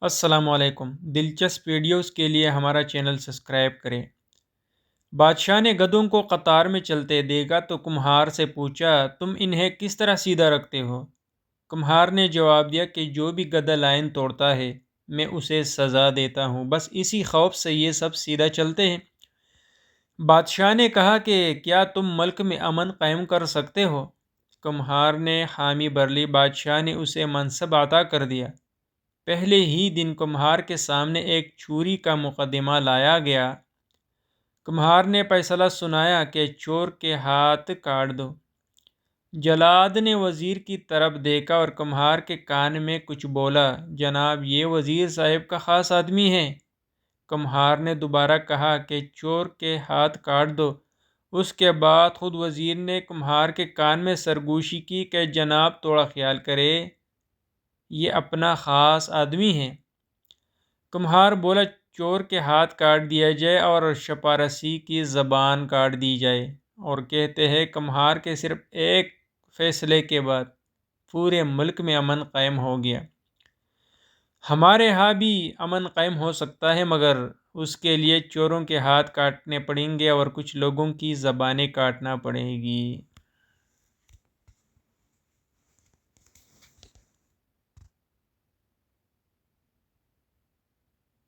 السلام علیکم۔ دلچسپ ویڈیوز کے لیے ہمارا چینل سبسکرائب کریں۔ بادشاہ نے گدھوں کو قطار میں چلتے دیکھا تو کمہار سے پوچھا، تم انہیں کس طرح سیدھا رکھتے ہو؟ کمہار نے جواب دیا کہ جو بھی گدھا لائن توڑتا ہے میں اسے سزا دیتا ہوں، بس اسی خوف سے یہ سب سیدھا چلتے ہیں۔ بادشاہ نے کہا کہ کیا تم ملک میں امن قائم کر سکتے ہو؟ کمہار نے حامی بھر لی۔ بادشاہ نے اسے منصب عطا کر دیا۔ پہلے ہی دن کمہار کے سامنے ایک چوری کا مقدمہ لایا گیا۔ کمہار نے فیصلہ سنایا کہ چور کے ہاتھ کاٹ دو۔ جلاد نے وزیر کی طرف دیکھا اور کمہار کے کان میں کچھ بولا، جناب یہ وزیر صاحب کا خاص آدمی ہے۔ کمہار نے دوبارہ کہا کہ چور کے ہاتھ کاٹ دو۔ اس کے بعد خود وزیر نے کمہار کے کان میں سرگوشی کی کہ جناب تھوڑا خیال کرے، یہ اپنا خاص آدمی ہے۔ کمہار بولا، چور کے ہاتھ کاٹ دیا جائے اور چپارسی کی زبان کاٹ دی جائے، اور کہتے ہیں کمہار کے صرف ایک فیصلے کے بعد پورے ملک میں امن قائم ہو گیا۔ ہمارے ہاں بھی امن قائم ہو سکتا ہے، مگر اس کے لیے چوروں کے ہاتھ کاٹنے پڑیں گے اور کچھ لوگوں کی زبانیں کاٹنا پڑے گی۔